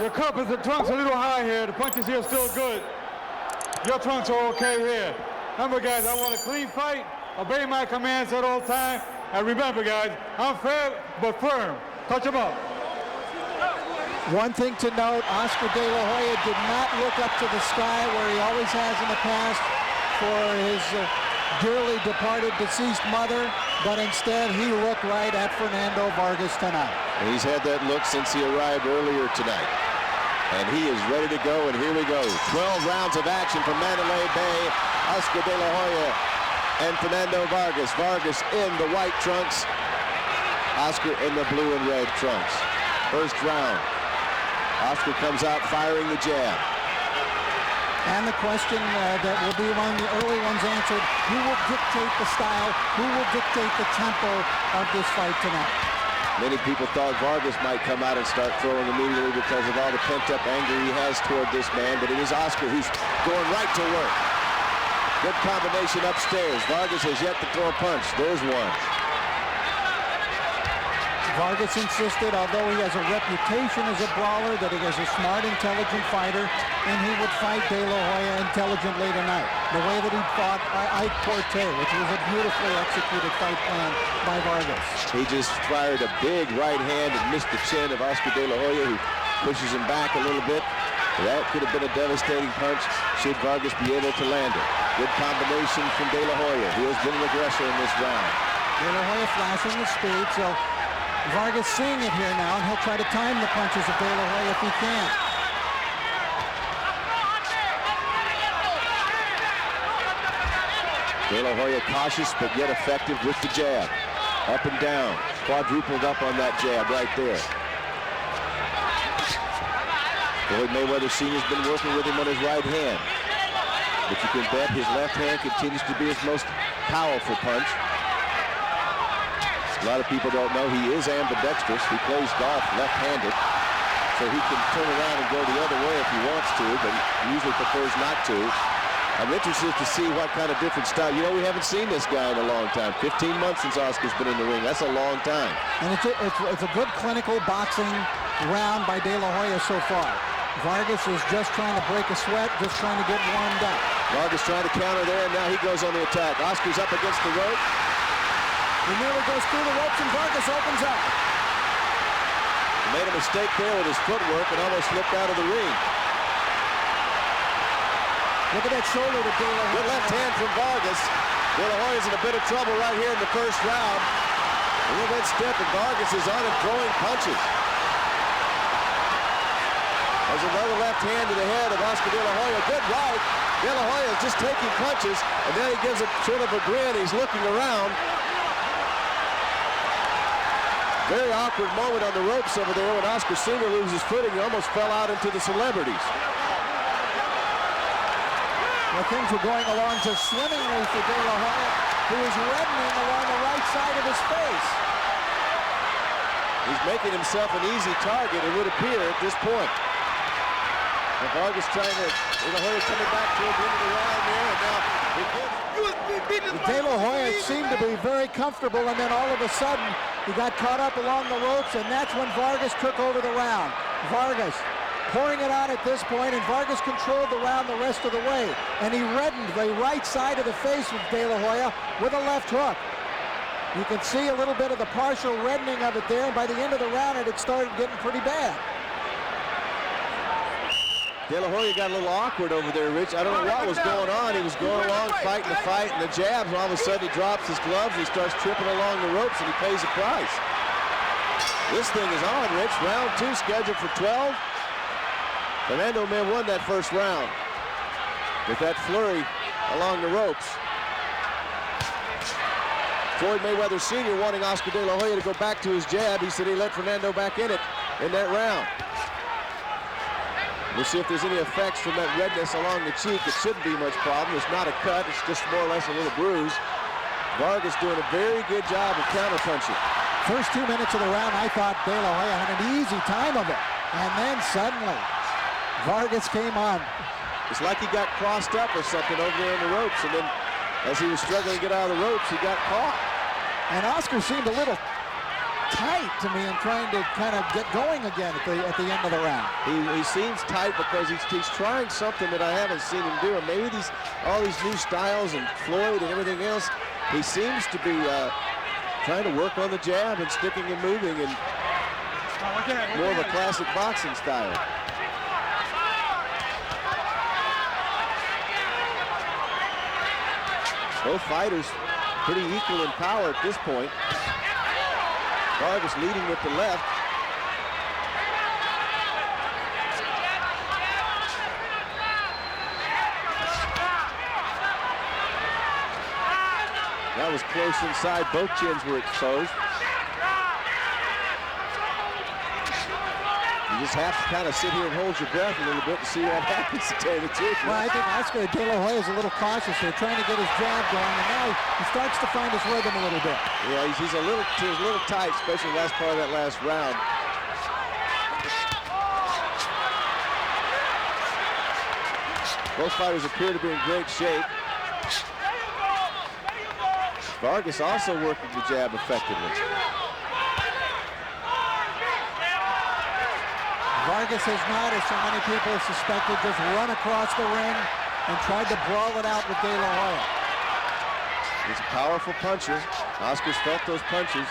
Your cup is the trunk's a little high here. The punches here are still good. Your trunks are okay here. Remember, guys, I want a clean fight. Obey my commands at all times. And remember, guys, I'm fair but firm. Touch him up. One thing to note, Oscar De La Hoya did not look up to the sky where he always has in the past for his dearly departed deceased mother, but instead he looked right at Fernando Vargas tonight. And he's had that look since he arrived earlier tonight. And he is ready to go, and here we go. 12 rounds of action from Mandalay Bay. Oscar De La Hoya and Fernando Vargas. Vargas in the white trunks, Oscar in the blue and red trunks. First round. Oscar comes out firing the jab. And the question that will be one of the early ones answered, who will dictate the style, who will dictate the tempo of this fight tonight? Many people thought Vargas might come out and start throwing immediately because of all the pent-up anger he has toward this man, but it is Oscar who's going right to work. Good combination upstairs. Vargas has yet to throw a punch. There's one. Vargas insisted, although he has a reputation as a brawler, that he is a smart, intelligent fighter, and he would fight De La Hoya intelligently tonight. The way that he fought Ike Corte, which was a beautifully executed fight plan by Vargas. He just fired a big right hand and missed the chin of Oscar De La Hoya, who pushes him back a little bit. That could have been a devastating punch should Vargas be able to land it. Good combination from De La Hoya. He has been an aggressor in this round. De La Hoya flashing the speed, so Vargas seeing it here now, and he'll try to time the punches of De La Hoya if he can. De La Hoya cautious but yet effective with the jab. Up and down. Quadrupled up on that jab right there. Floyd Mayweather Sr.'s been working with him on his right hand. But you can bet his left hand continues to be his most powerful punch. A lot of people don't know he is ambidextrous. He plays golf left-handed, so he can turn around and go the other way if he wants to, but he usually prefers not to. I'm interested to see what kind of different style. You know, we haven't seen this guy in a long time. 15 months since Oscar's been in the ring. That's a long time. And it's a good clinical boxing round by De La Hoya so far. Vargas is just trying to break a sweat, just trying to get warmed up. Vargas trying to counter there, and now he goes on the attack. Oscar's up against the rope. He nearly goes through the ropes, and Vargas opens up. He made a mistake there with his footwork and almost slipped out of the ring. Look at that shoulder to De La Hoya. Good left hand from Vargas. De La Hoya's in a bit of trouble right here in the first round. A little bit stiff, and Vargas is on him throwing punches. There's another left hand to the head of Oscar De La Hoya. Good right. De La Hoya is just taking punches, and then he gives a sort of a grin. He's looking around. Very awkward moment on the ropes over there when Oscar Sr. loses footing. He almost fell out into the celebrities. Well, things were going along just swimmingly for De La Hoya, who is reddening along the right side of his face. He's making himself an easy target, it would appear, at this point. And Vargas trying to, De La Hoya coming back toward the end of the round there, and now he gives. De La Hoya seemed to be very comfortable, and then all of a sudden he got caught up along the ropes, and that's when Vargas took over the round. Vargas pouring it on at this point, and Vargas controlled the round the rest of the way, and he reddened the right side of the face of De La Hoya with a left hook. You can see a little bit of the partial reddening of it there, and by the end of the round it had started getting pretty bad. De La Hoya got a little awkward over there, Rich. I don't know what was going on. He was going along, fighting the fight, and the jabs, and all of a sudden he drops his gloves, he starts tripping along the ropes, and he pays a price. This thing is on, Rich. Round 2 scheduled for 12. Fernando may have won that first round with that flurry along the ropes. Floyd Mayweather Sr. wanting Oscar De La Hoya to go back to his jab. He said he let Fernando back in it in that round. We'll see if there's any effects from that redness along the cheek. It shouldn't be much problem. It's not a cut. It's just more or less a little bruise. Vargas doing a very good job of counterpunching. First 2 minutes of the round, I thought De La Hoya had an easy time of it. And then suddenly, Vargas came on. It's like he got crossed up or something over there in the ropes. And then as he was struggling to get out of the ropes, he got caught. And Oscar seemed a little tight to me and trying to kind of get going again at the end of the round. He seems tight because he's trying something that I haven't seen him do. And maybe all these new styles and Floyd and everything else, he seems to be trying to work on the jab and sticking and moving and more of a classic boxing style. Both fighters pretty equal in power at this point. Vargas leading with the left. That was close inside. Both chins were exposed. You just have to kind of sit here and hold your breath a little bit to see what happens, to tell you the truth. Well, I think Oscar De La Hoya is a little cautious here, trying to get his jab going, and now he starts to find his rhythm a little bit. Yeah, he's a little tight, especially the last part of that last round. Both fighters appear to be in great shape. Vargas also working the jab effectively. Vargas has not, as so many people have suspected, just run across the ring and tried to brawl it out with De La Hoya. He's a powerful puncher. Oscar's felt those punches.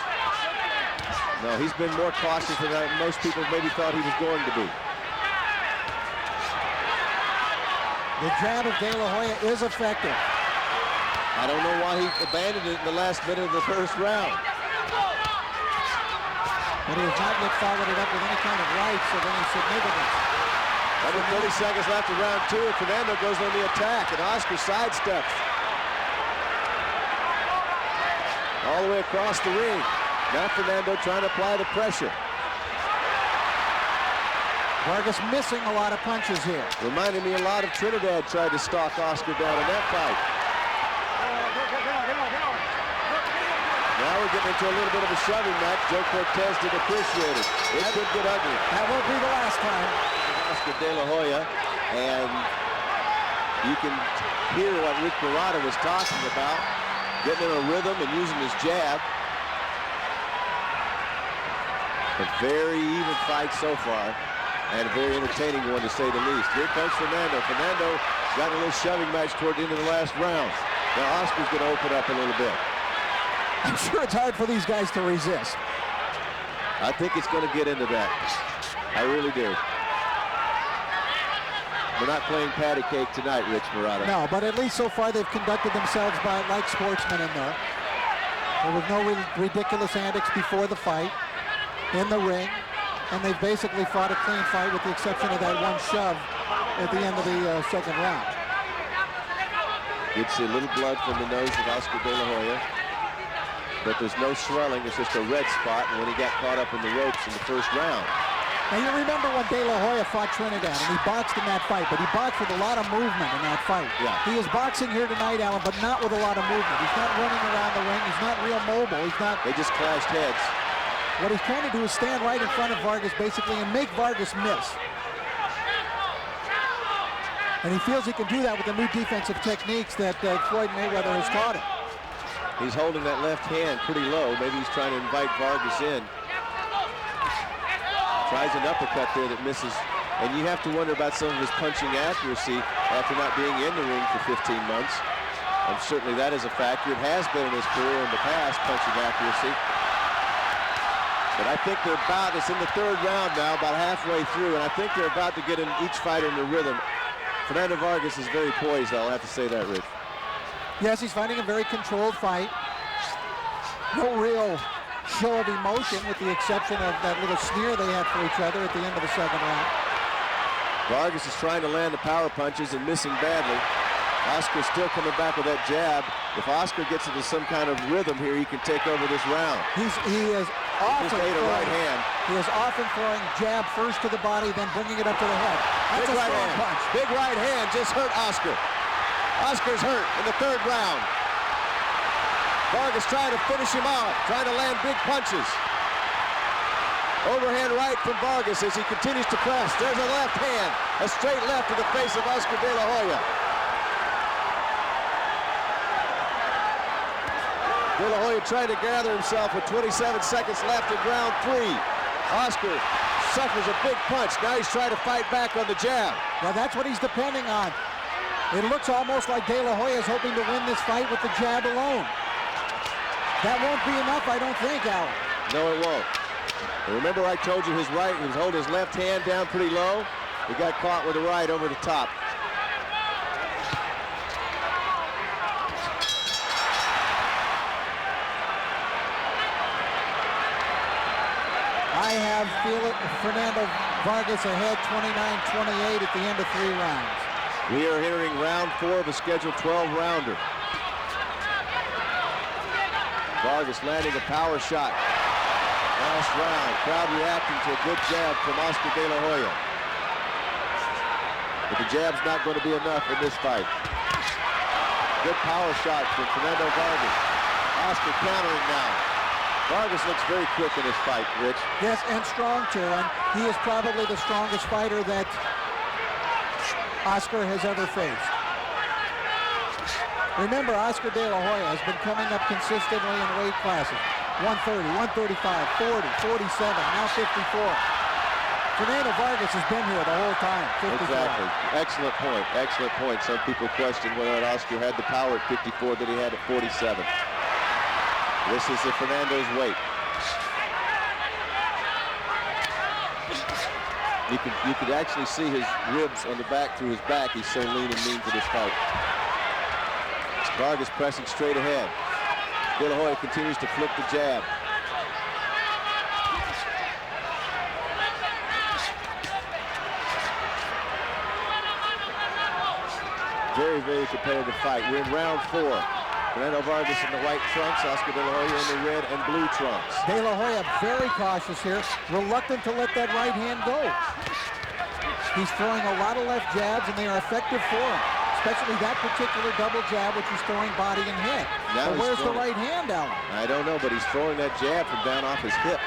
No, he's been more cautious than most people maybe thought he was going to be. The jab of De La Hoya is effective. I don't know why he abandoned it in the last minute of the first round. But he has not yet followed it up with any kind of rights of any significance. Under 30 seconds left of round 2, and Fernando goes on the attack, and Oscar sidesteps. All the way across the ring. Now Fernando trying to apply the pressure. Vargas missing a lot of punches here. Reminded me a lot of Trinidad tried to stalk Oscar down in that fight. Now we're getting into a little bit of a shoving match. Joe Cortez did appreciate it. It could get ugly. That won't be the last time. Oscar De La Hoya, and you can hear what Rick Barada was talking about, getting in a rhythm and using his jab. A very even fight so far, and a very entertaining one to say the least. Here comes Fernando. Fernando got a little shoving match toward the end of the last round. Now Oscar's going to open up a little bit. I'm sure it's hard for these guys to resist. I think it's going to get into that. I really do. We're not playing patty cake tonight, Rich Murata. No, but at least so far they've conducted themselves like sportsmen in there. There was no ridiculous antics before the fight, in the ring, and they've basically fought a clean fight with the exception of that one shove at the end of the second round. You'd see a little blood from the nose of Oscar De La Hoya, but there's no swelling. It's just a red spot when he got caught up in the ropes in the first round. Now you remember when De La Hoya fought Trinidad, and he boxed in that fight, but he boxed with a lot of movement in that fight. Yeah. He is boxing here tonight, Alan, but not with a lot of movement. He's not running around the ring. He's not real mobile. He's not. They just clashed heads. What he's trying to do is stand right in front of Vargas, basically, and make Vargas miss. And he feels he can do that with the new defensive techniques that Floyd Mayweather has taught him. He's holding that left hand pretty low. Maybe he's trying to invite Vargas in. Tries an uppercut there that misses. And you have to wonder about some of his punching accuracy after not being in the ring for 15 months. And certainly that is a factor. It has been in his career in the past, punching accuracy. But I think it's in the third round now, about halfway through, and I think they're about to get in each fighter in the rhythm. Fernando Vargas is very poised, I'll have to say that, Rich. Yes, he's fighting a very controlled fight. No real show of emotion, with the exception of that little sneer they had for each other at the end of the second round. Vargas is trying to land the power punches and missing badly. Oscar's still coming back with that jab. If Oscar gets into some kind of rhythm here, he can take over this round. He is often a right hand. He is often throwing jab first to the body, then bringing it up to the head. That's Big a right strong hand. punch. Big right hand just hurt Oscar. Oscar's hurt in the third round. Vargas trying to finish him off, trying to land big punches. Overhand right from Vargas as he continues to press. There's a left hand, a straight left to the face of Oscar De La Hoya. De La Hoya trying to gather himself with 27 seconds left in round 3. Oscar suffers a big punch. Now he's trying to fight back on the jab. Well, that's what he's depending on. It looks almost like De La Hoya is hoping to win this fight with the jab alone. That won't be enough, I don't think, Alan. No, it won't. And remember I told you his right, he was holding his left hand down pretty low. He got caught with the right over the top. I have Fernando Vargas ahead 29-28 at the end of 3 rounds. We are entering round 4 of a scheduled 12-rounder. Vargas landing a power shot. Last round, crowd reacting to a good jab from Oscar De La Hoya. But the jab's not going to be enough in this fight. Good power shot from Fernando Vargas. Oscar countering now. Vargas looks very quick in this fight, Rich. Yes, and strong too, and he is probably the strongest fighter that Oscar has ever faced. Remember, Oscar De La Hoya has been coming up consistently in weight classes. 130, 135, 40, 47, now 54. Fernando Vargas has been here the whole time, 54. Exactly. Excellent point. Excellent point. Some people question whether or not Oscar had the power at 54 that he had at 47. This is the Fernando's weight. You could actually see his ribs on the back through his back. He's so lean and mean for this fight. Vargas pressing straight ahead. De La Hoya continues to flip the jab. Very, very competitive fight. We're in round 4. Fernando Vargas in the white trunks, Oscar De La Hoya in the red and blue trunks. De La Hoya very cautious here, reluctant to let that right hand go. He's throwing a lot of left jabs, and they are effective for him, especially that particular double jab, which he's throwing body and head. Now where's the right hand, Alan? I don't know, but he's throwing that jab from down off his hip.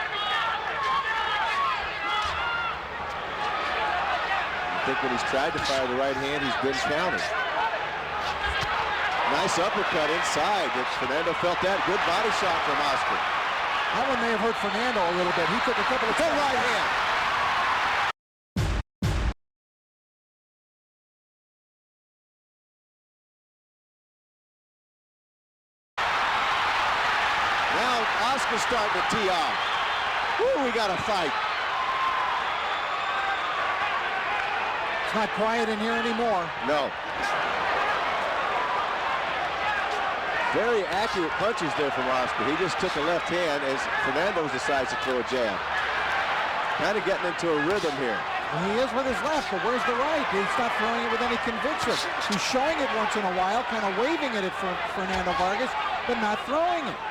I think when he's tried to fire the right hand, he's been countered. Nice uppercut inside. Fernando felt that. Good body shot from Oscar. That one may have hurt Fernando a little bit. He took a couple of good right hand. Now Oscar's starting to tee off. Woo, we got a fight. It's not quiet in here anymore. No. Very accurate punches there from Oscar. He just took a left hand as Fernando decides to throw a jab. Kind of getting into a rhythm here. Well, he is with his left, but where's the right? He's not throwing it with any conviction. He's showing it once in a while, kind of waving at it for Fernando Vargas, but not throwing it.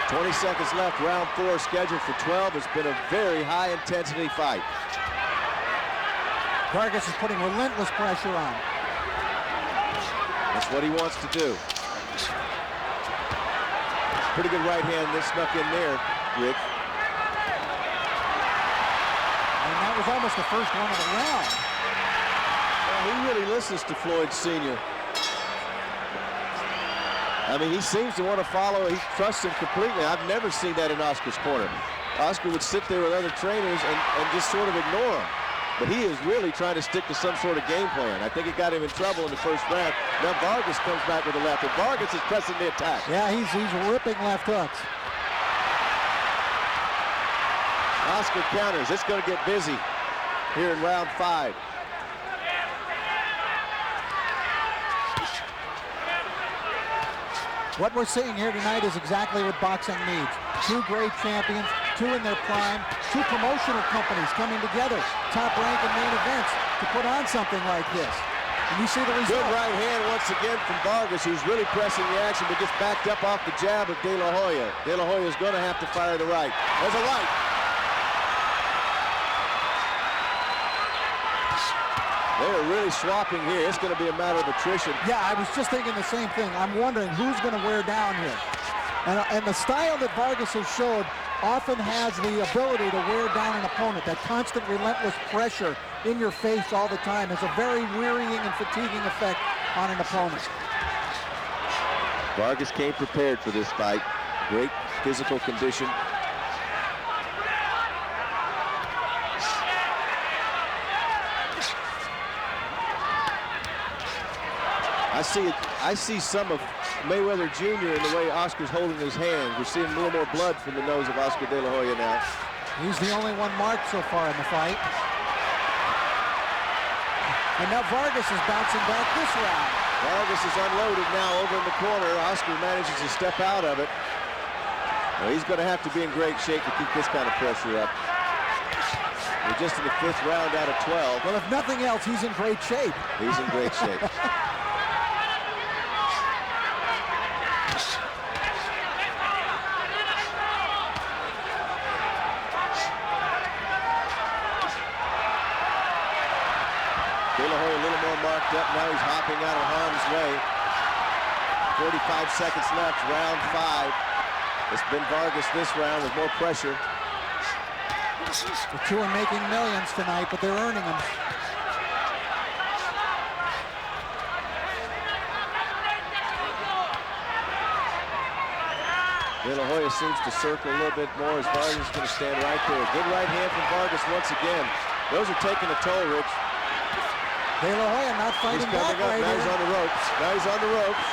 "20 seconds left, round 4 scheduled for 12. It's been a very high-intensity fight. Vargas is putting relentless pressure on. That's what he wants to do. Pretty good right hand that snuck in there, Rick. And that was almost the first one of the round. Well, he really listens to Floyd Sr. I mean, he seems to want to follow. He trusts him completely. I've never seen that in Oscar's corner. Oscar would sit there with other trainers and just sort of ignore him. But he is really trying to stick to some sort of game plan. I think it got him in trouble in the first round. Now Vargas comes back with a left, and Vargas is pressing the attack. Yeah, he's ripping left hooks. Oscar counters. It's going to get busy here in round 5. What we're seeing here tonight is exactly what boxing needs. 2 great champions, 2 in their prime, 2 promotional companies coming together, top rank in main events, to put on something like this. And you see the result. Good right hand once again from Vargas, who's really pressing the action, but gets backed up off the jab of De La Hoya. De La Hoya is going to have to fire the right. There's a right. They're really swapping here. It's going to be a matter of attrition. Yeah, I was just thinking the same thing. I'm wondering who's going to wear down here. And the style that Vargas has showed often has the ability to wear down an opponent. That constant, relentless pressure in your face all the time has a very wearying and fatiguing effect on an opponent. Vargas came prepared for this fight. Great physical condition. I see some of Mayweather Jr. in the way Oscar's holding his hand. We're seeing more and more blood from the nose of Oscar De La Hoya now. He's the only one marked so far in the fight. And now Vargas is bouncing back this round. Vargas is unloaded now over in the corner. Oscar manages to step out of it. Well, he's going to have to be in great shape to keep this kind of pressure up. We're just in the 5th round out of 12. Well, if nothing else, he's in great shape. He's in great shape. De La Hoya a little more marked up. Now he's hopping out of harm's way. 45 seconds left, round 5. It's been Vargas this round with more pressure. The two are making millions tonight, but they're earning them. De La Hoya seems to circle a little bit more as Vargas is going to stand right there. Good right hand from Vargas once again. Those are taking a toll, Rich. De La Hoya not fighting back right now. here. He's on the ropes. Now he's on the ropes.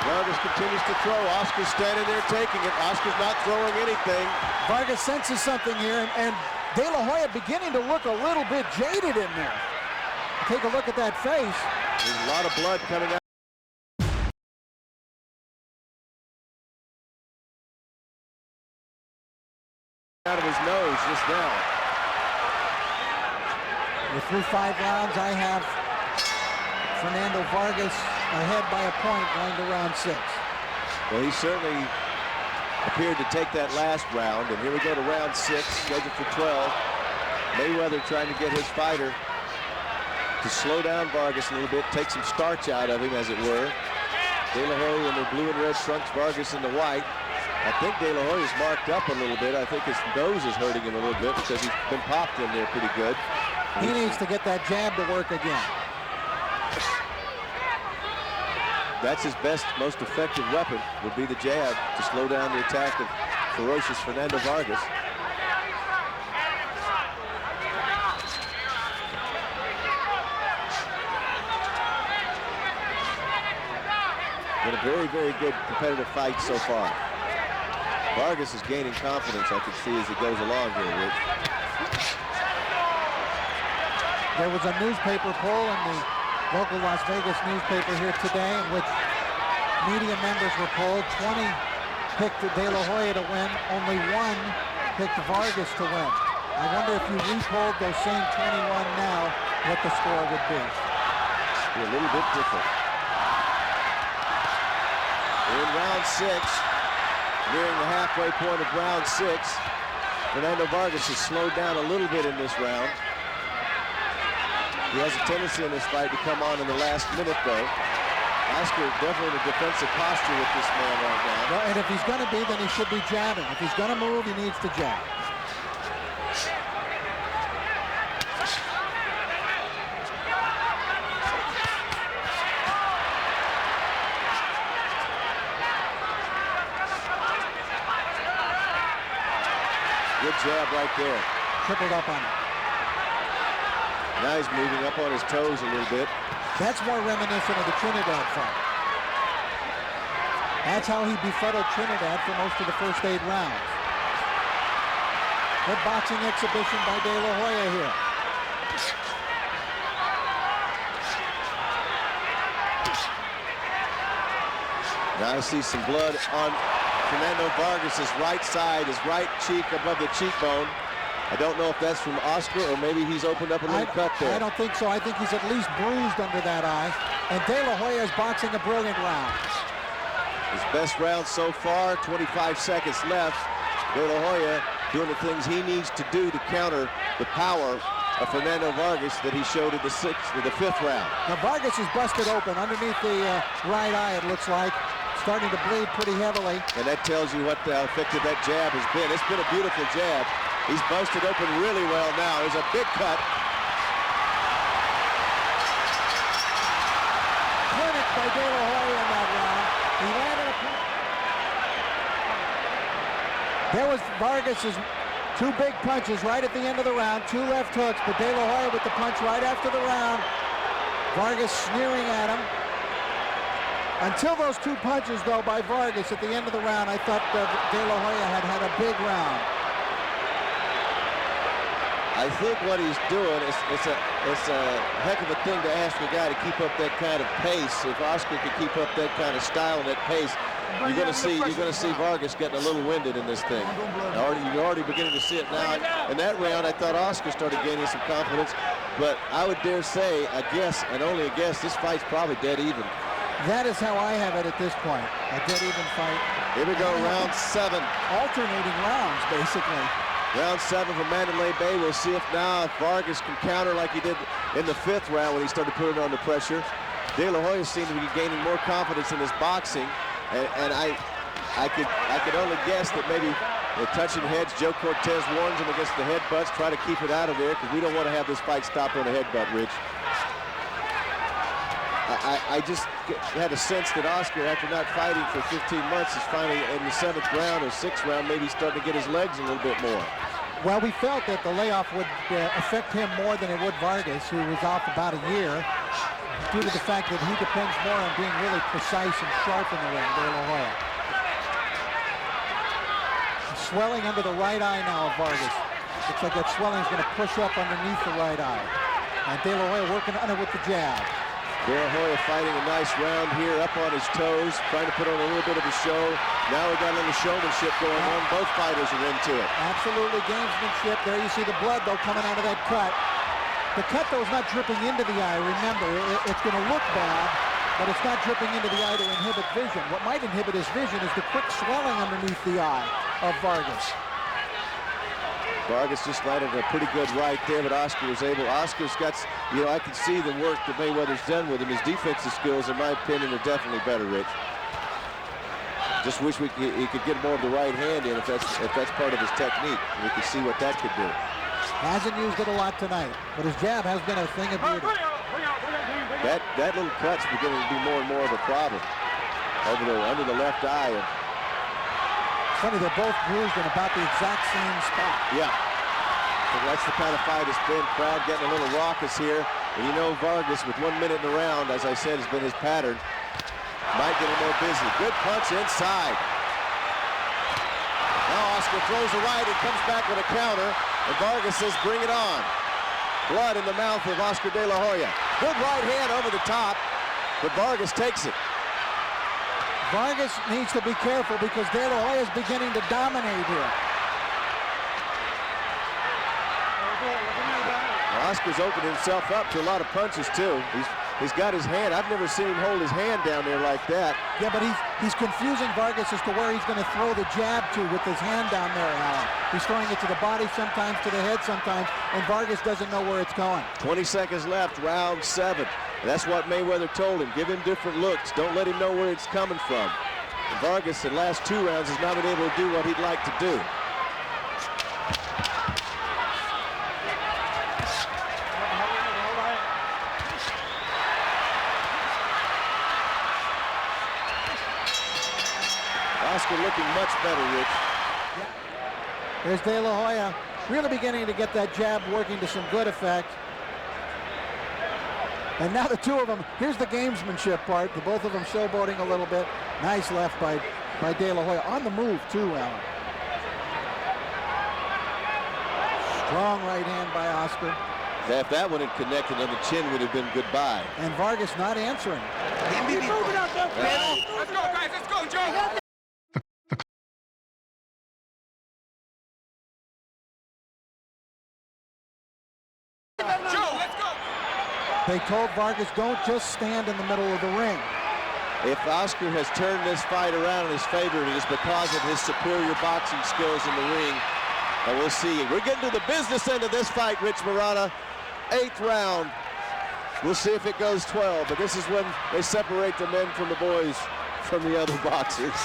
Vargas continues to throw. Oscar's standing there taking it. Oscar's not throwing anything. Vargas senses something here, and De La Hoya beginning to look a little bit jaded in there. Take a look at that face. There's a lot of blood coming out. Out of his nose just now. Through 5 rounds, I have Fernando Vargas ahead by a point going to round 6. Well, he certainly appeared to take that last round, and here we go to round 6, scheduled for 12. Mayweather trying to get his fighter to slow down Vargas a little bit, take some starch out of him, as it were. De La Hoya in the blue and red trunks, Vargas in the white. I think De La Hoya's marked up a little bit. I think his nose is hurting him a little bit because he's been popped in there pretty good. He needs to get that jab to work again. That's his best, most effective weapon, would be the jab to slow down the attack of ferocious Fernando Vargas. Been a very, very good competitive fight so far. Vargas is gaining confidence, I can see, as he goes along here, Rich. There was a newspaper poll in the local Las Vegas newspaper here today in which media members were polled. 20 picked De La Hoya to win. Only 1 picked Vargas to win. I wonder if you re-polled those same 21 now, what the score would be. Be a little bit different. We're in round 6, nearing the halfway point of round 6. Fernando Vargas has slowed down a little bit in this round. He has a tendency in this fight to come on in the last minute, though. Oscar definitely in a defensive posture with this man right now. Well, and if he's going to be, then he should be jabbing. If he's going to move, he needs to jab. Good jab right there. Tripled up on him. Now he's moving up on his toes a little bit. That's more reminiscent of the Trinidad fight. That's how he befuddled Trinidad for most of the first 8 rounds. Good boxing exhibition by De La Hoya here. Now I see some blood on Fernando Vargas' right side, his right cheek above the cheekbone. I don't know if that's from Oscar or maybe he's opened up a little cut there. I don't think so. I think he's at least bruised under that eye. And De La Hoya is boxing a brilliant round. His best round so far, 25 seconds left. De La Hoya doing the things he needs to do to counter the power of Fernando Vargas that he showed in the 5th round. Now Vargas is busted open underneath the right eye, it looks like. starting to bleed pretty heavily. And that tells you what how effective that jab has been. It's been a beautiful jab. He's busted open really well now. There's a big cut. Clinic by De La Hoya in that round. He landed a punch. There was Vargas's 2 big punches right at the end of the round, 2 left hooks, but De La Hoya with the punch right after the round. Vargas sneering at him. Until those 2 punches, though, by Vargas at the end of the round, I thought De La Hoya had a big round. I think what he's doing is it's a heck of a thing to ask a guy to keep up that kind of pace. If Oscar could keep up that kind of style and that pace, you're going to see Vargas getting a little winded in this thing. You're already beginning to see it now. In that round, I thought Oscar started gaining some confidence, but I would dare say, I guess, and only a guess, this fight's probably dead even. That is how I have it at this point, a dead even fight. Here we go, round 7. Alternating rounds, basically. Round 7 from Mandalay Bay. We'll see if Vargas can counter like he did in the 5th round when he started putting under pressure. De La Hoya seemed to be gaining more confidence in his boxing, and I could only guess that maybe they're touching heads. Joe Cortez warns him against the headbutts. Try to keep it out of there because we don't want to have this fight stop on a headbutt, Rich. I just had a sense that Oscar, after not fighting for 15 months, is finally in the 7th round or 6th round, maybe starting to get his legs a little bit more. Well, we felt that the layoff would affect him more than it would Vargas, who was off about a year, due to the fact that he depends more on being really precise and sharp in the ring, De La Hoya. Swelling under the right eye now of Vargas. Looks like that swelling is going to push up underneath the right eye. And De La Hoya working on it with the jab. De La Hoya fighting a nice round here, up on his toes, trying to put on a little bit of a show. Now we got a little showmanship going on. Both fighters are into it. Absolutely gamesmanship. There you see the blood, though, coming out of that cut. The cut, though, is not dripping into the eye. Remember, it's going to look bad, but it's not dripping into the eye to inhibit vision. What might inhibit his vision is the quick swelling underneath the eye of Vargas. Vargas just landed a pretty good right there, but Oscar was able. Oscar's got, I can see the work that Mayweather's done with him. His defensive skills, in my opinion, are definitely better, Rich. Just wish he could get more of the right hand in if that's part of his technique. We could see what that could do. Hasn't used it a lot tonight, but his jab has been a thing of beauty. That little cut's beginning to be more and more of a problem under the left eye. Funny, they're both bruised in about the exact same spot. Yeah. So that's the kind of fight it's been. Crowd getting a little raucous here. And Vargas, with 1 minute in the round, as I said, has been his pattern. Might get a little more busy. Good punch inside. Now Oscar throws a right and comes back with a counter. And Vargas says, bring it on. Blood in the mouth of Oscar De La Hoya. Good right hand over the top, but Vargas takes it. Vargas needs to be careful because De La Hoya is beginning to dominate here. Oscar's opened himself up to a lot of punches too. He's got his hand. I've never seen him hold his hand down there like that. Yeah, but he's confusing Vargas as to where he's going to throw the jab to with his hand down there, Alan. He's throwing it to the body sometimes, to the head sometimes, and Vargas doesn't know where it's going. 20 seconds left, round 7. That's what Mayweather told him. Give him different looks. Don't let him know where it's coming from. And Vargas, in the last 2 rounds, has not been able to do what he'd like to do. Oscar looking much better, Rich. There's De La Hoya really beginning to get that jab working to some good effect. And now the 2 of them, here's the gamesmanship part. The both of them showboating a little bit. Nice left by De La Hoya. On the move, too, Alan. Strong right hand by Oscar. If that one had connected on the chin, would have been goodbye. And Vargas not answering. Let's go, guys. Let's go, Joe. They told Vargas, don't just stand in the middle of the ring. If Oscar has turned this fight around in his favor, it is because of his superior boxing skills in the ring. And we'll see. We're getting to the business end of this fight, Rich Morata. 8th round. We'll see if it goes 12. But this is when they separate the men from the boys. from the other boxers.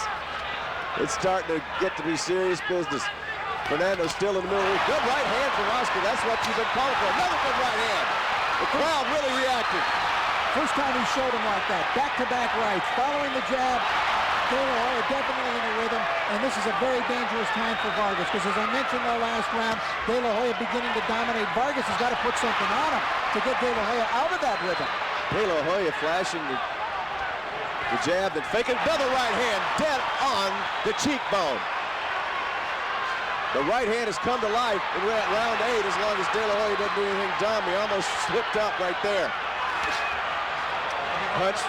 It's starting to get to be serious business. Fernando still in the middle. Good right hand from Oscar. That's what you've been calling for. Another good right hand. The crowd really reacted. First time he showed him like that. Back-to-back rights. Following the jab. De La Hoya definitely in the rhythm. And this is a very dangerous time for Vargas. Because as I mentioned in the last round, De La Hoya beginning to dominate. Vargas has got to put something on him to get De La Hoya out of that rhythm. De La Hoya flashing the jab and faking another right hand dead on the cheekbone. The right hand has come to life in round 8 as long as De La Hoya doesn't do anything dumb. He almost slipped up right there. Punch,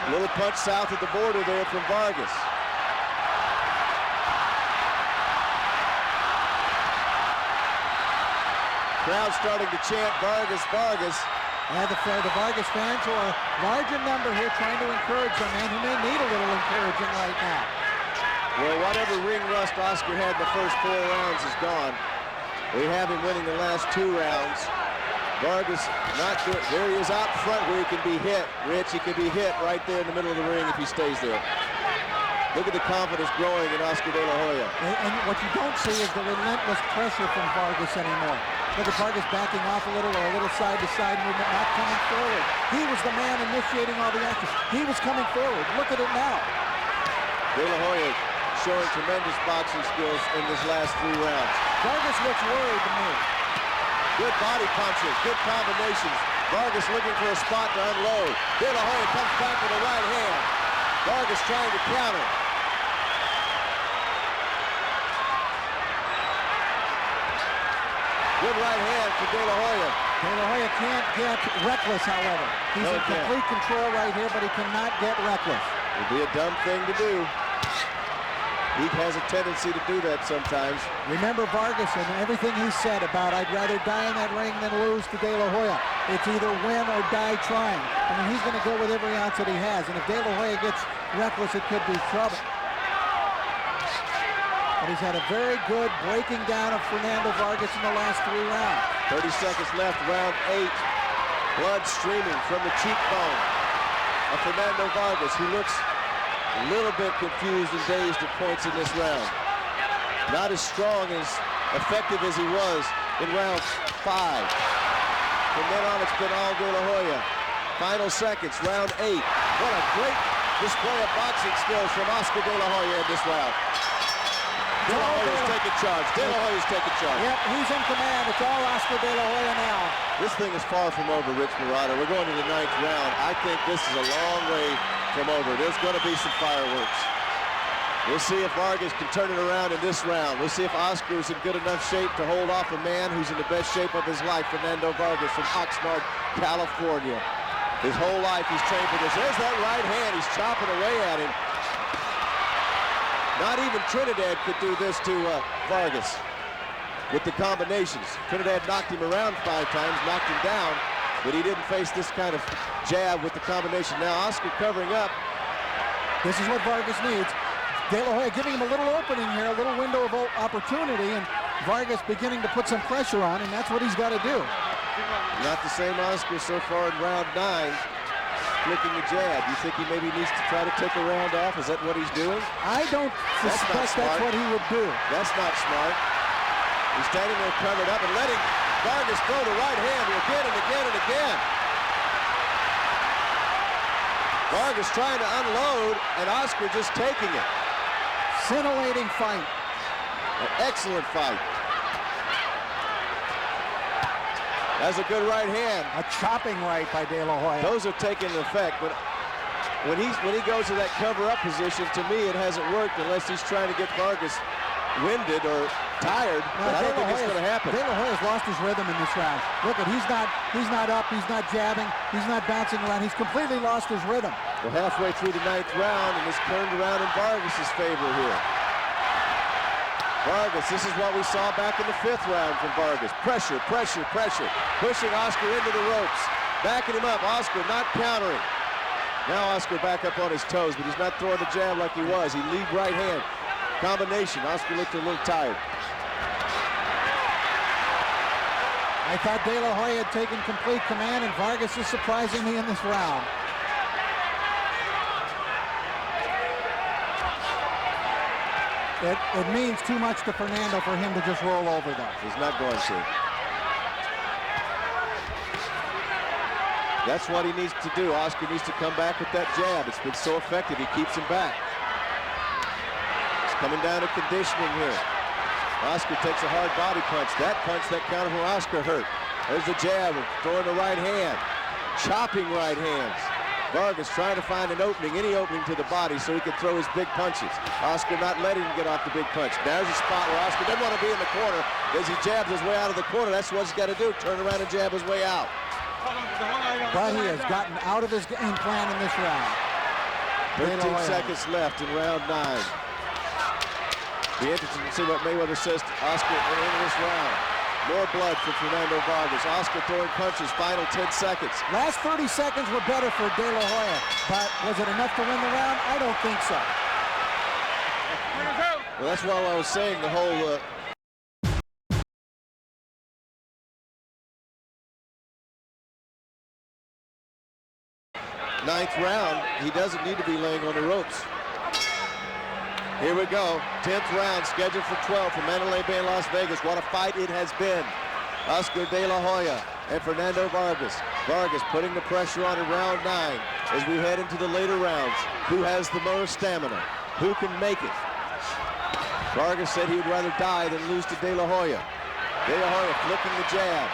little punch south of the border there from Vargas. Crowd starting to chant Vargas, Vargas. And the Vargas fans who are large in number here trying to encourage a man who may need a little encouraging right now. Well, whatever ring rust Oscar had the first 4 rounds is gone. We have him winning the last 2 rounds. Vargas not good. There he is out front where he can be hit. Rich, he can be hit right there in the middle of the ring if he stays there. Look at the confidence growing in Oscar De La Hoya. And what you don't see is the relentless pressure from Vargas anymore. Look at Vargas backing off a little, or a little side-to-side movement, not coming forward. He was the man initiating all the action. He was coming forward. Look at it now. De La Hoya showing tremendous boxing skills in this last 3 rounds. Vargas looks worried to me. Good body punches, good combinations. Vargas looking for a spot to unload. De La Hoya comes back with a right hand. Vargas trying to counter. Good right hand for De La Hoya. De La Hoya can't get reckless, however. He's in complete control right here, but he cannot get reckless. It would be a dumb thing to do. He has a tendency to do that sometimes. Remember Vargas and everything he said about I'd rather die in that ring than lose to De La Hoya. It's either win or die trying. I mean, he's going to go with every ounce that he has. And if De La Hoya gets reckless, it could be trouble. But he's had a very good breaking down of Fernando Vargas in the last 3 rounds. 30 seconds left, round 8. Blood streaming from the cheekbone of Fernando Vargas, who looks a little bit confused and dazed at points in this round. Not as strong, as effective as he was in round 5. From then on, it's been all De La Hoya. Final seconds, round 8. What a great display of boxing skills from Oscar De La Hoya in this round. De La Hoya's taking charge. De La Hoya's taking charge. Yep, he's in command. It's all Oscar De La Hoya now. This thing is far from over, Rich Murata. We're going to the 9th round. I think this is a long way from over. There's going to be some fireworks. We'll see if Vargas can turn it around in this round. We'll see if Oscar is in good enough shape to hold off a man who's in the best shape of his life, Fernando Vargas from Oxnard, California. His whole life he's trained for this. There's that right hand. He's chopping away at him. Not even Trinidad could do this to Vargas with the combinations. Trinidad knocked him around 5 times, knocked him down, but he didn't face this kind of jab with the combination. Now Oscar covering up. This is what Vargas needs. De La Hoya giving him a little opening here, a little window of opportunity, and Vargas beginning to put some pressure on, and that's what he's got to do. Not the same Oscar so far in round 9. Flicking the jab. You think he maybe needs to try to take a round off? Is that what he's doing? I don't suspect that's what he would do. That's not smart. He's standing there covered up and letting Vargas throw the right hand again and again and again. Vargas trying to unload and Oscar just taking it. Scintillating fight. An excellent fight. That's a good right hand. A chopping right by De La Hoya. Those are taking effect, but when he goes to that cover-up position, to me it hasn't worked unless he's trying to get Vargas winded or tired. But I don't think it's going to happen. De La Hoya's lost his rhythm in this round. Look at he's not up, he's not jabbing, he's not bouncing around. He's completely lost his rhythm. We're halfway through the 9th round, and it's turned around in Vargas' favor here. Vargas, this is what we saw back in the 5th round from Vargas. Pressure, pressure, pressure. Pushing Oscar into the ropes. Backing him up. Oscar not countering. Now Oscar back up on his toes, but he's not throwing the jab like he was. He lead right hand. Combination. Oscar looked a little tired. I thought De La Hoya had taken complete command, and Vargas is surprising me in this round. it means too much to Fernando for him to just roll over, though. He's not going to. That's what he needs to do. Oscar needs to come back with that jab. It's been so effective. He keeps him back. He's coming down to conditioning here. Oscar takes a hard body punch. That punch that counter from Oscar hurt. There's the jab, throwing the right hand. Chopping right hands. Vargas trying to find an opening, any opening to the body so he can throw his big punches. Oscar not letting him get off the big punch. There's a spot where Oscar doesn't want to be in the corner as he jabs his way out of the corner. That's what he's got to do, turn around and jab his way out. But he has gotten out of his game plan in this round. 13 seconds left in round 9. Be interesting to see what Mayweather says to Oscar at the end of this round. More blood for Fernando Vargas. Oscar throwing punches, final 10 seconds. Last 30 seconds were better for De La Hoya, but was it enough to win the round? I don't think so. Well, that's why I was saying the whole ninth round, he doesn't need to be laying on the ropes. Here we go, 10th round, scheduled for 12 from Mandalay Bay in Las Vegas. What a fight it has been. Oscar De La Hoya and Fernando Vargas. Vargas putting the pressure on in round 9 as we head into the later rounds. Who has the most stamina? Who can make it? Vargas said he would rather die than lose to De La Hoya. De La Hoya flicking the jab,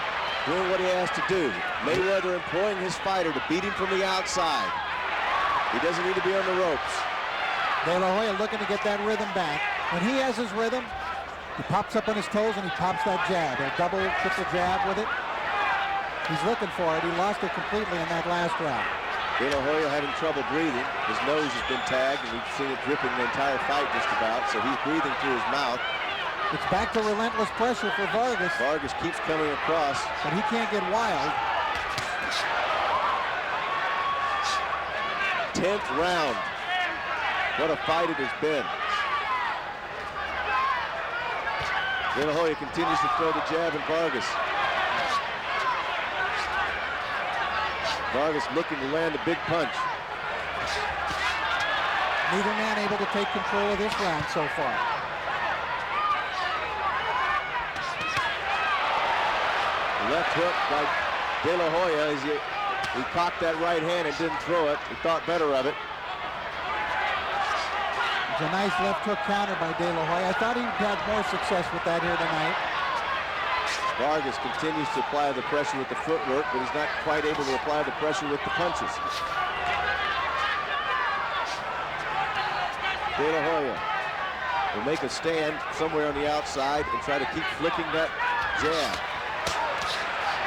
doing what he has to do. Mayweather employing his fighter to beat him from the outside. He doesn't need to be on the ropes. De La Hoya looking to get that rhythm back. When he has his rhythm, he pops up on his toes and he pops that jab. A double, triple jab with it. He's looking for it. He lost it completely in that last round. De La Hoya having trouble breathing. His nose has been tagged, and we've seen it dripping the entire fight just about, so he's breathing through his mouth. It's back to relentless pressure for Vargas. Vargas keeps coming across. But he can't get wild. 10th round. What a fight it has been. De La Hoya continues to throw the jab at Vargas. Vargas looking to land a big punch. Neither man able to take control of this round so far. Left hook by De La Hoya as he cocked that right hand and didn't throw it. He thought better of it. It's a nice left hook counter by De La Hoya. I thought he had more success with that here tonight. Vargas continues to apply the pressure with the footwork, but he's not quite able to apply the pressure with the punches. De La Hoya will make a stand somewhere on the outside and try to keep flicking that jab.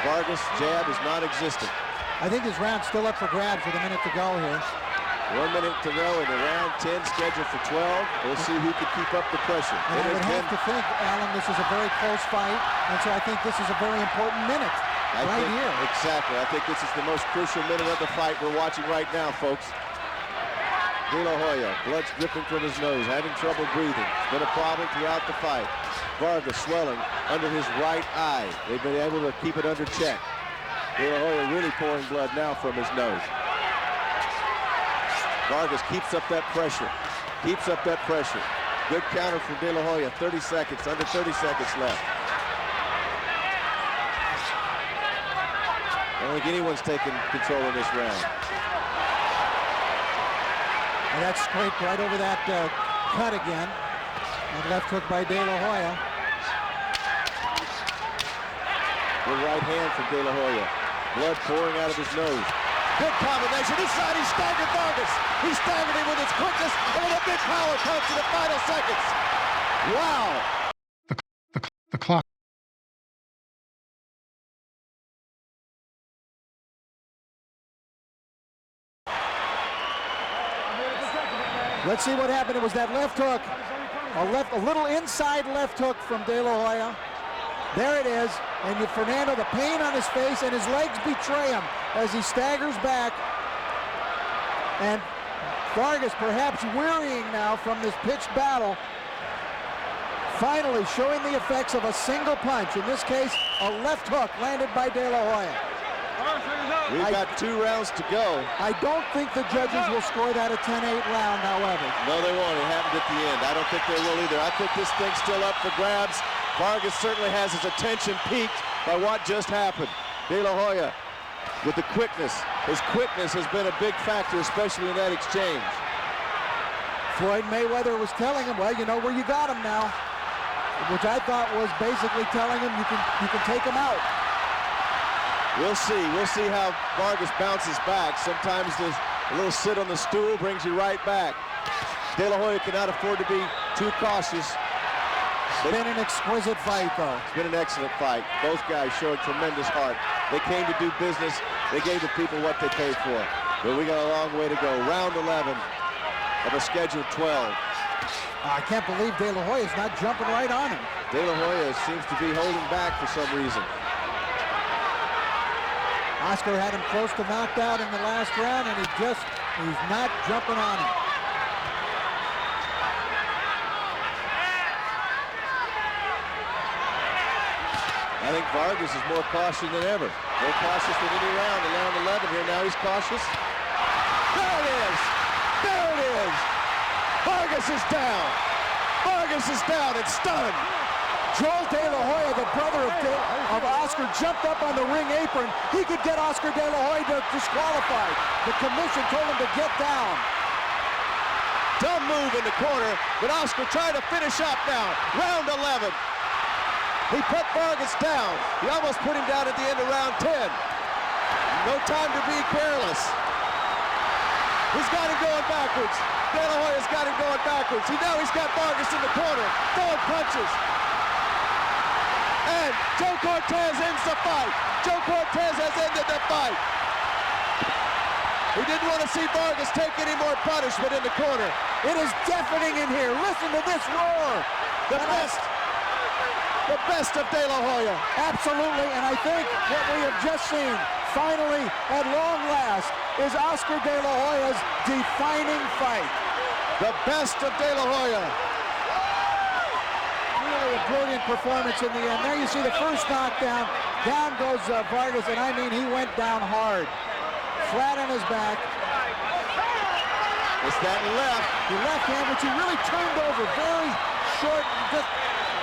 Vargas' jab is non-existent. I think this round's still up for grabs with a minute to go here. 1 minute to go in the round 10 scheduled for 12. We'll see who can keep up the pressure. And I would have to think, Alan, this is a very close fight, and so I think this is a very important minute here. Exactly. I think this is the most crucial minute of the fight we're watching right now, folks. De La Hoya, blood's dripping from his nose, having trouble breathing. It's been a problem throughout the fight. Vargas swelling under his right eye. They've been able to keep it under check. De La Hoya really pouring blood now from his nose. Vargas keeps up that pressure. Keeps up that pressure. Good counter from De La Hoya. 30 seconds, under 30 seconds left. I don't think anyone's taking control in this round. And that's scraped right over that cut again. And left hook by De La Hoya. Good right hand from De La Hoya. Blood pouring out of his nose. Good combination. Inside, he staggered Vargas. He staggered him with his quickness and with a big power punch in the final seconds. Wow. The clock. Let's see what happened. It was that left hook. A little inside left hook from De La Hoya. There it is. And Fernando, the pain on his face, and his legs betray him as he staggers back. And Vargas, perhaps wearying now from this pitched battle, finally showing the effects of a single punch. In this case, a left hook landed by De La Hoya. We've got 2 rounds to go. I don't think the judges will score that a 10-8 round, however. No, they won't. It happened at the end. I don't think they will either. I think this thing's still up for grabs. Vargas certainly has his attention piqued by what just happened. De La Hoya with the quickness. His quickness has been a big factor, especially in that exchange. Floyd Mayweather was telling him, well, you know where you got him now, which I thought was basically telling him you can take him out. We'll see. We'll see how Vargas bounces back. Sometimes a little sit on the stool brings you right back. De La Hoya cannot afford to be too cautious. It's been an exquisite fight, though. It's been an excellent fight. Both guys showing tremendous heart. They came to do business. They gave the people what they paid for. But we got a long way to go. Round 11 of a scheduled 12. I can't believe De La Hoya's not jumping right on him. De La Hoya seems to be holding back for some reason. Oscar had him close to knocked out in the last round, and he's not jumping on him. I think Vargas is more cautious than ever. More cautious than any round in round 11 here. Now he's cautious. There it is! There it is! Vargas is down! Vargas is down and stunned! Joel De La Hoya, the brother of Oscar, jumped up on the ring apron. He could get Oscar De La Hoya disqualified. The commission told him to get down. Dumb move in the corner, but Oscar tried to finish up now. Round 11. He put Vargas down. He almost put him down at the end of round 10. No time to be careless. He's got him going backwards. De La Hoya's got him going backwards. Now he's got Vargas in the corner, throwing punches. And Joe Cortez ends the fight. Joe Cortez has ended the fight. He didn't want to see Vargas take any more punishment in the corner. It is deafening in here. Listen to this roar. The best of De La Hoya. Absolutely, and I think what we have just seen, finally, at long last, is Oscar De La Hoya's defining fight. The best of De La Hoya. Really a brilliant performance in the end. There you see the first knockdown. Down goes Vargas, and I mean, he went down hard. Flat on his back. It's that left. The left hand, which he really turned over very short, just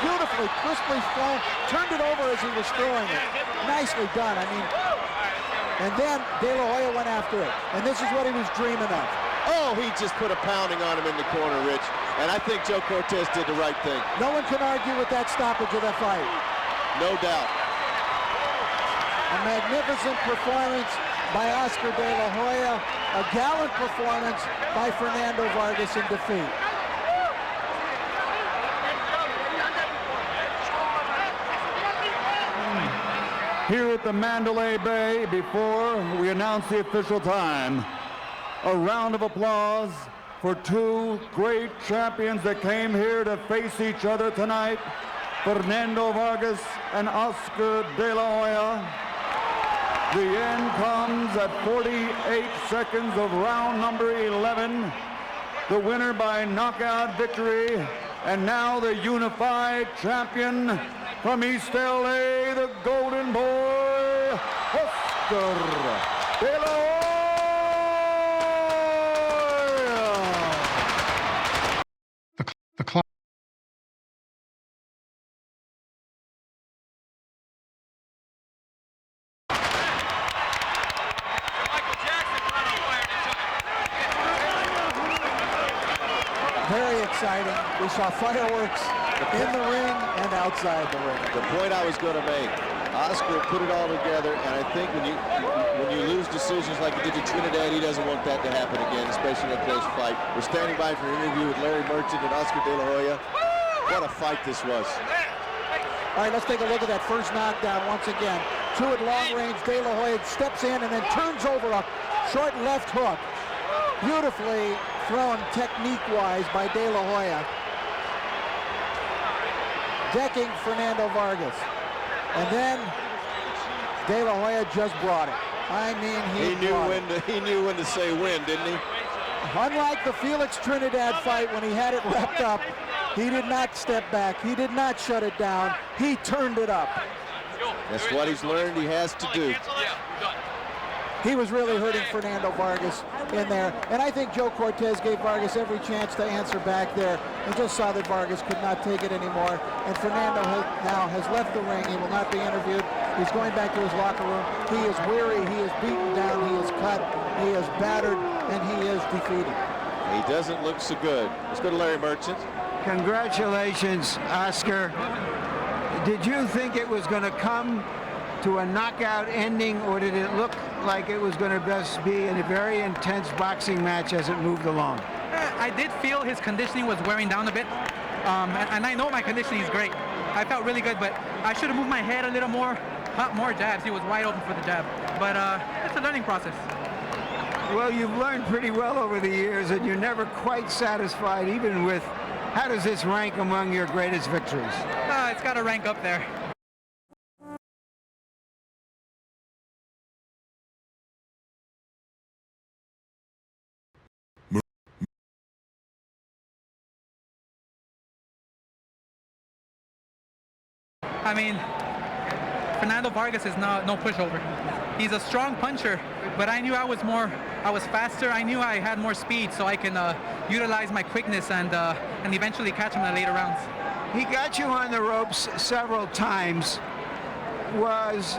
beautifully, crisply thrown, turned it over as he was throwing it. Nicely done, I mean. And then De La Hoya went after it. And this is what he was dreaming of. Oh, he just put a pounding on him in the corner, Rich. And I think Joe Cortez did the right thing. No one can argue with that stoppage of that fight. No doubt. A magnificent performance by Oscar De La Hoya. A gallant performance by Fernando Vargas in defeat. Here at the Mandalay Bay, before we announce the official time, a round of applause for two great champions that came here to face each other tonight, Fernando Vargas and Oscar De La Hoya. The end comes at 48 seconds of round number 11. The winner by knockout victory, and now the unified champion from East LA, the Golden Boy, Oscar De La Hoya. The clock. Very exciting. We saw fireworks in the ring and outside the ring. The point I was going to make, Oscar put it all together, and I think when you lose decisions like he did to Trinidad, he doesn't want that to happen again, especially in a close fight. We're standing by for an interview with Larry Merchant and Oscar De La Hoya. What a fight this was. All right, let's take a look at that first knockdown once again. Two at long range. De La Hoya steps in and then turns over a short left hook. Beautifully thrown technique-wise by De La Hoya. Decking Fernando Vargas. And then De La Hoya just brought it. I mean, he knew when to say when, didn't he? Unlike the Felix Trinidad fight when he had it wrapped up, he did not step back. He did not shut it down. He turned it up. That's what he's learned he has to do. he was really hurting Fernando Vargas in there. And I think Joe Cortez gave Vargas every chance to answer back there and just saw that Vargas could not take it anymore. And Fernando now has left the ring. He will not be interviewed. He's going back to his locker room. He is weary. He is beaten down. He is cut. He is battered. And he is defeated. He doesn't look so good. Let's go to Larry Merchant. Congratulations, Oscar. Did you think it was going to come to a knockout ending, or did it look like it was going to best be in a very intense boxing match as it moved along? I did feel his conditioning was wearing down a bit, and I know my conditioning is great. I felt really good, but I should have moved my head a little more, caught more jabs. He was wide open for the jab, but it's a learning process. Well, you've learned pretty well over the years, and you're never quite satisfied, even with, how does this rank among your greatest victories? It's got to rank up there. I mean, Fernando Vargas is no pushover. He's a strong puncher, but I knew I was faster. I knew I had more speed, so I can utilize my quickness and eventually catch him in the later rounds. He got you on the ropes several times. Was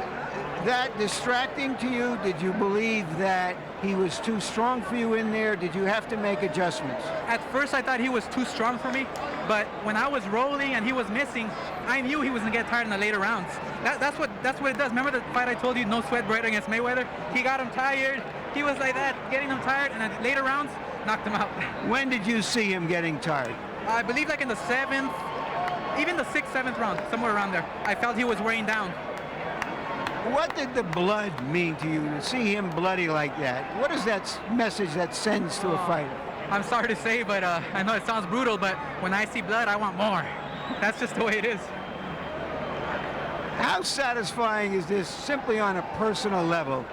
that distracting to you? Did you believe that he was too strong for you in there? Did you have to make adjustments? At first, I thought he was too strong for me, but when I was rolling and he was missing, I knew he was gonna get tired in the later rounds. That's what it does. Remember the fight I told you, no sweat bread against Mayweather? He got him tired. He was like that, getting him tired, and in the later rounds, knocked him out. When did you see him getting tired? I believe like in the 7th, even the 6th, 7th round, somewhere around there. I felt he was wearing down. What did the blood mean to you to see him bloody like that? What is that message that sends to a fighter? I'm sorry to say, but I know it sounds brutal, but when I see blood, I want more. That's just the way it is. How satisfying is this simply on a personal level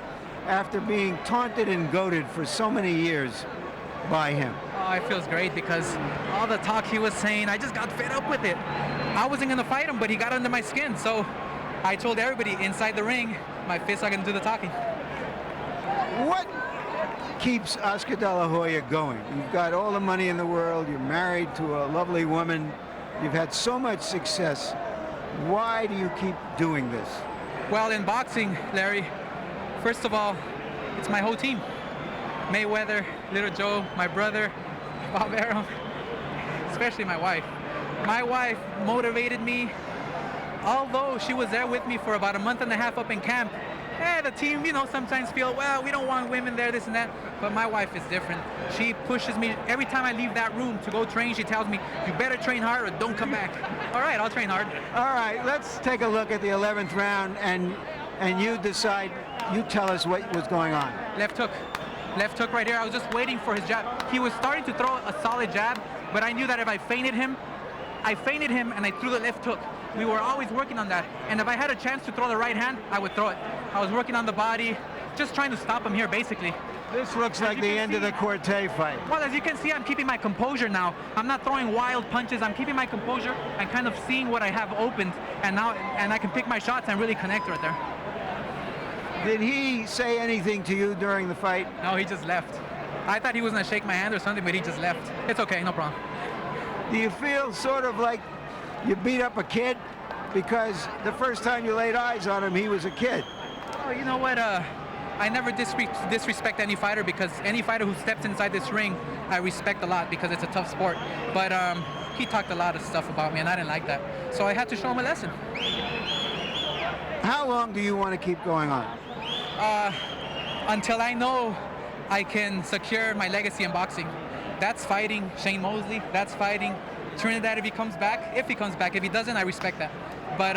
after being taunted and goaded for so many years by him? Oh, it feels great because all the talk he was saying, I just got fed up with it. I wasn't going to fight him, but he got under my skin, so I told everybody inside the ring, my fists are going to do the talking. What keeps Oscar De La Hoya going? You've got all the money in the world. You're married to a lovely woman. You've had so much success. Why do you keep doing this? Well, in boxing, Larry, first of all, it's my whole team. Mayweather, Little Joe, my brother, Bob Arum, especially my wife. My wife motivated me. Although she was there with me for about a month and a half up in camp, the team, sometimes feel, well, we don't want women there, this and that. But my wife is different. She pushes me. Every time I leave that room to go train, she tells me, you better train hard or don't come back. All right, I'll train hard. All right, let's take a look at the 11th round, and you decide, you tell us what was going on. Left hook right here. I was just waiting for his jab. He was starting to throw a solid jab, but I knew that if I feinted him and I threw the left hook. We were always working on that. And if I had a chance to throw the right hand, I would throw it. I was working on the body, just trying to stop him here, basically. This looks like the end of the Corte fight. Well, as you can see, I'm keeping my composure now. I'm not throwing wild punches. I'm keeping my composure and kind of seeing what I have opened. And I can pick my shots and really connect right there. Did he say anything to you during the fight? No, he just left. I thought he was going to shake my hand or something, but he just left. It's okay, no problem. Do you feel sort of like you beat up a kid? Because the first time you laid eyes on him, he was a kid. Oh, you know what? I never disrespect any fighter, because any fighter who steps inside this ring, I respect a lot, because it's a tough sport. But he talked a lot of stuff about me, and I didn't like that. So I had to show him a lesson. How long do you want to keep going on? Until I know I can secure my legacy in boxing. That's fighting Shane Mosley. That's fighting Trinidad if he comes back. If he comes back. If he doesn't, I respect that. But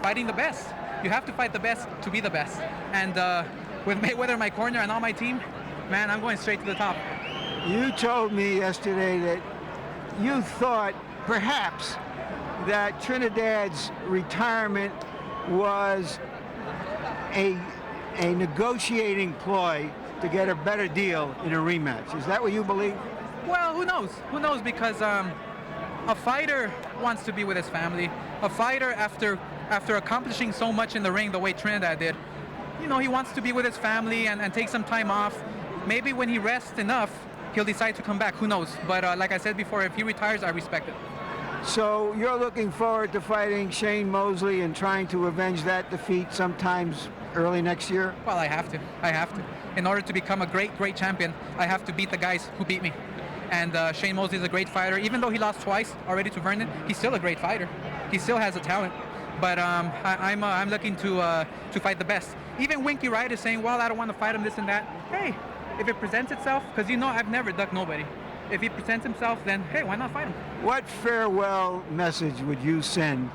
fighting the best. You have to fight the best to be the best. And with Mayweather in my corner and all my team, man, I'm going straight to the top. You told me yesterday that you thought perhaps that Trinidad's retirement was a negotiating ploy to get a better deal in a rematch. Is that what you believe? Well, who knows? Who knows? Because a fighter wants to be with his family. A fighter, after accomplishing so much in the ring the way Trinidad did, you know, he wants to be with his family and take some time off. Maybe when he rests enough, he'll decide to come back. Who knows? But like I said before, if he retires, I respect it. So you're looking forward to fighting Shane Mosley and trying to avenge that defeat sometimes early next year? Well, I have to. I have to. In order to become a great, great champion, I have to beat the guys who beat me. And Shane Mosley is a great fighter. Even though he lost twice already to Vernon, he's still a great fighter. He still has a talent. But I'm looking to fight the best. Even Winky Wright is saying, well, I don't want to fight him, this and that. Hey, if it presents itself, because you know I've never ducked nobody. If he presents himself, then hey, why not fight him? What farewell message would you send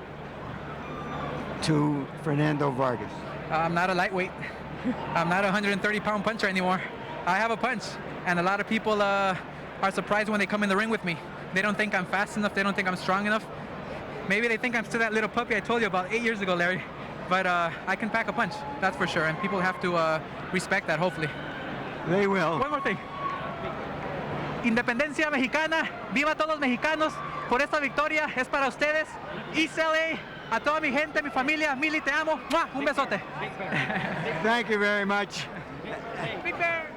to Fernando Vargas? I'm not a lightweight. I'm not a 130-pound puncher anymore. I have a punch, and a lot of people are surprised when they come in the ring with me. They don't think I'm fast enough. They don't think I'm strong enough. Maybe they think I'm still that little puppy I told you about 8 years ago, Larry. But I can pack a punch, that's for sure, and people have to respect that, hopefully. They will. One more thing. Independencia Mexicana, viva todos los mexicanos, por esta victoria es para ustedes. East LA, a toda mi gente, mi familia, Mili, te amo. ¡Mua! Un besote. Thank you very much. Big Bear.